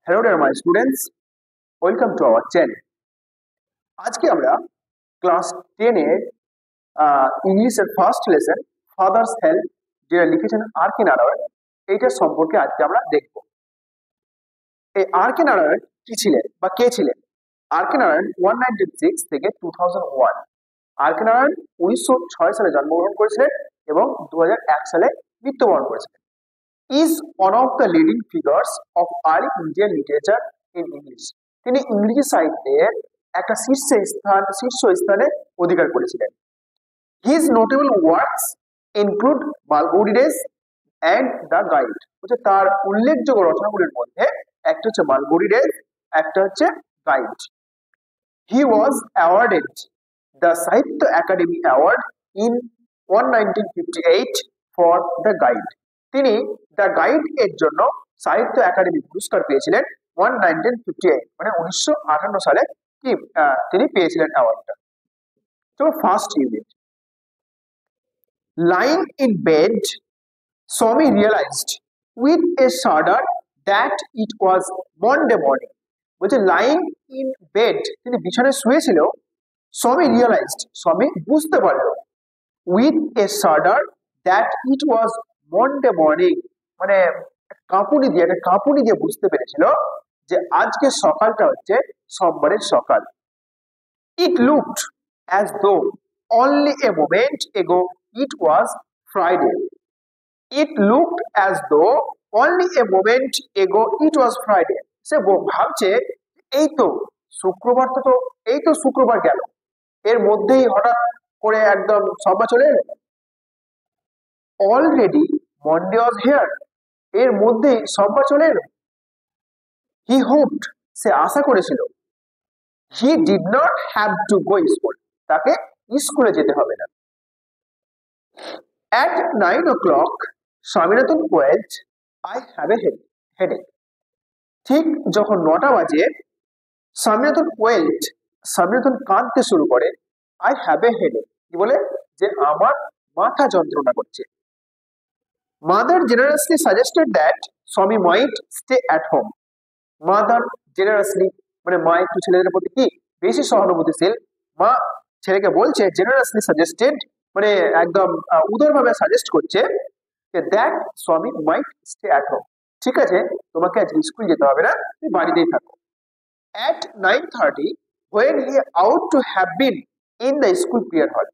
Hello there my students, welcome to our channel. আজকে আমরা class 10 এর ইংলিশের ফার্স্ট লেসন ফাদার্স হেল্প যেটা লিখেছেন আরকে নারায়ণ এইটার সম্পর্কে আজকে আমরা দেখব। এই আরকে নারায়ণ কি ছিলেন বা কে ছিলেন? আরকে নারায়ণ 196 থেকে 2001। আরকে নারায়ণ 1906 সালে জন্মগ্রহণ করেছিলেন এবং 2001 সালে মৃত্যুবরণ করেছিলেন। is one of the leading figures of early Indian literature in English. তিনি ইংরেজি সাহিত্যের একটা শীর্ষস্থানে অধিকার করেছিলেন। His notable works include Malgudi Days and The Guide. হচ্ছে তার উল্লেখযোগ্য রচনাগুলির মধ্যে একটা হচ্ছে Malgudi Days, একটা হচ্ছে Guide. He was awarded the Sahitya Academy Award in 1958 for The Guide. তিনি দ্য গাইড এর জন্য সাহিত্য একাডেমি পুরস্কার পেয়েছিলেন 1958 মানে 1958 সালে কি তিনি পেয়েছিলেন অ্যাওয়ার্ডটা। তো first unit, lying in bed, Swami realized with a shudder that it was Monday morning. বলছে lying in bed, তিনি বিছানায় শুয়েছিল, Swami realized, স্বামী বুঝতে পারলো, with a shudder that it was Monday morning, মানে কাঁপুনি দিয়ে বুঝতে পেরেছিল যে আজকে সকালটা হচ্ছে সোমবারের সকাল। It looked as though only a moment ago it was Friday. It looked as though only a moment ago it was Friday. সে ভাবছে এই তো শুক্রবার গেল, এর মধ্যেই হঠাৎ করে একদম সোমবার চলে এলো। অলরেডি মন্ডে ওয়াজ হিয়ার, এর মধ্যেই সোমবার চলে এলো। হি হোপড, সে আশা করেছিল, he did not have to go school, তাকে স্কুলে যেতে হবে না। At 9 o'clock Swaminathan wailed, I have a headache. ঠিক যখন 9টা বাজে স্বামীনাথন কাঁদতে শুরু করে, আই হ্যাভ এ হেডেক, কি বলে যে আমার মাথা যন্ত্রণা করছে। Mother generously suggested that Swami might stay at home. Mother generously, মানে মা একটু ছেলেদের প্রতি কি বেশি সহানুভূতিশীল, মা ছেলেকে বলছে generously suggested, মানে একদম উদারভাবে সাজেস্ট করছে যে that Swami might stay at home. ঠিক আছে, তোমাকে আজ স্কুল যেতে হবে না, তুমি বাড়িতেই থাকো। At 9:30 when he ought to have been in the school prayer hall,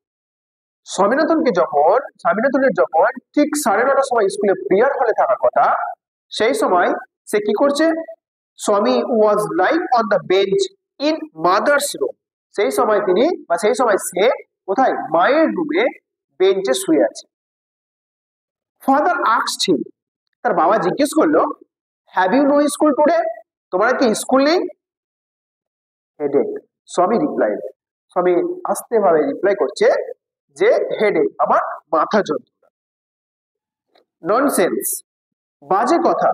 স্বামীনাথনের যখন ঠিক 9:30 সময় স্কুলে প্রেয়ার হলে থাকার কথা, সেই সময় সে কি করছে? স্বামী was lying on the bench in mother's room. সেই সময় সে কোথায়? মায়ের রুমে বেঞ্চে শুয়ে আছে। ফাদার আস্কড হিম, তার বাবা জিজ্ঞেস করলো, have you no school today, তোমার কি স্কুল নেই? হেডেক, স্বামী আস্তে ভাবে রিপ্লাই করছে যে হেডেক, আমার মাথা যন্ত্রণা। ননসেন্স, বাজে কথা।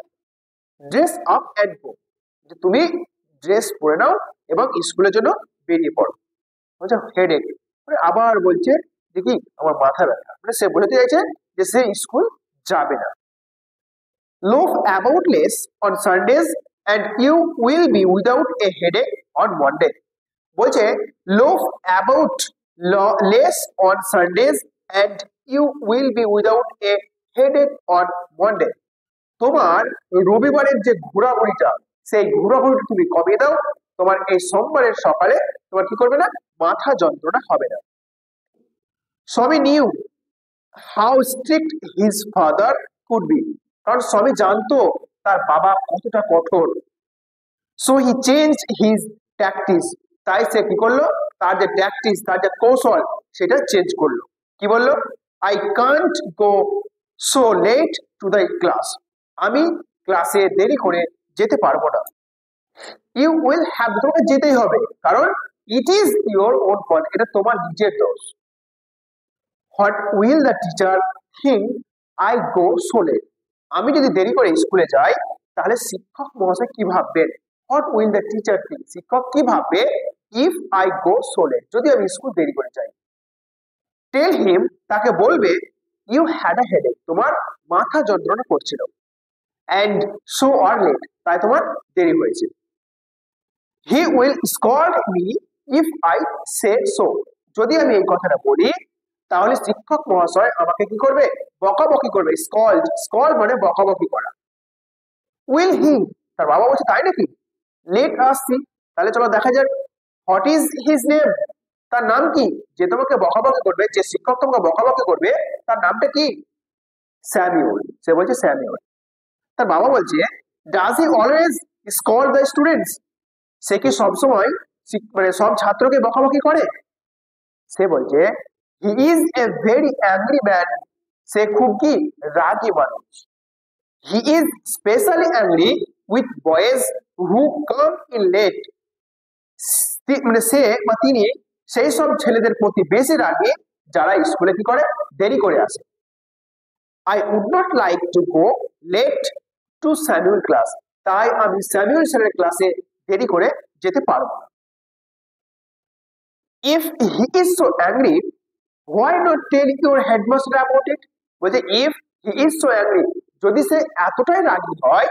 ড্রেস আপ এন্ড গো, যে তুমি ড্রেস পরে নাও এবং স্কুলের জন্য বেরিয়ে পড়ো। বলছে হেডেক, আবার বলছে যে কি আমার মাথা ব্যথা, মানে সে বলতে চাইছে যে সে স্কুল যাবে না। Loaf about less on Sundays and you will be without a headache on Monday. বলছে loaf about less on Sundays and you will be without a headache on Monday. তোমার রবিবারের যে ঘোরাঘুরিটা, সেই ঘোরাঘুরিটা তুমি কমিয়ে দাও, তোমার এই সোমবারের সকালে তোমার কি করবে না? মাথা যন্ত্রণা হবে না। স্বামী new how strict his father could be, কারণ স্বামী জানতো তার বাবা কতটা কঠোর। So he changed his tactics, তাই সে কি করলো? তার যে ট্যাকটিক্স, তার যে কৌশল, সেটা চেঞ্জ করলো। কি বললো? I can't go so late to the class, আমি ক্লাসে দেরি করে যেতে পারবো না। ইউ উইল হ্যাভ, তোমাকে যেতেই হবে, কারণ it is your own fault, এটা তোমার নিজের দোষ। What will the teacher think I go so late, আমি যদি দেরি করে স্কুলে যাই তাহলে শিক্ষক মহাশয় কি ভাববেন? What will the teacher think, শিক্ষক কি ভাববে? If I go so late, যদি আমি স্কুল দেরি করে যাই। টেল হিম, তাকে বলবে, ইউ হ্যাড আ হেডেক, তোমার মাথা যন্ত্রণা করছিল। and so are late, তাই তোমার দেরি হয়েছে। He will scold me if I say so, যদি আমি এই কথাটা বলি তাহলে শিক্ষক মহাশয় আমাকে কি করবে, বকাবকি করবে। স্কল্ড মানে বকাবকি করা। Will he, তার বাবা বলছে তাই নাকি, let us see, তাহলে চলো দেখা যাক। What is his name, তার নাম কি, যে তোমাকে বকাবকি করবে, যে শিক্ষক তোমাকে বকাবকি করবে তার নামটা কি, স্যামুয়েল। সে বলছে স্যামুয়েল। তার বাবা বলছে does he always scold the students, সে কি সবসময় মানে সব ছাত্রকে বকাবকি করে। সে বলছে he is a very angry man, সে খুব কি রাগী মানুষ। He is specially angry with boys who come in late, মানে সে বা তিনি সেই সব ছেলেদের প্রতি বেশি রাগী যারা স্কুলে কি করে, দেরি করে আসে। I would not like to go late to Samuel class, তাই আমি স্যামুয়েল স্যারের ক্লাসে দেরি করে যেতে পারবো না। If he is so angry, why not tell your headmaster about it, বলছে if he is so angry, যদি সে এতটাই রাগী হয়,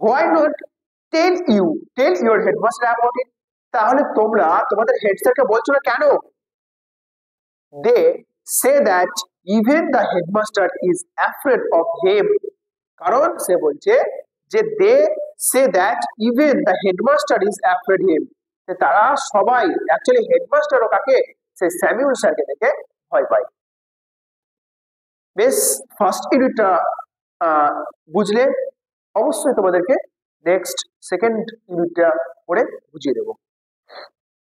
why not tell your headmaster about it, তাহলে তোমরা তোমাদের হেড স্যারকে বলছো না কেন। They say that even the headmaster is afraid of him, কারণ সে বলছে যে they say that even the headmaster is afraid him, তারা সবাই অ্যাকচুয়ালি হেডমাস্টারও কাকে, সে স্যামুয়েল স্যারকে দেখে ভয় পায়। বেশ, ফার্স্ট ইউনিটটা বুঝলে, অবশ্যই তোমাদেরকে নেক্সট সেকেন্ড ইউনিটটা পড়ে বুঝিয়ে দেবো।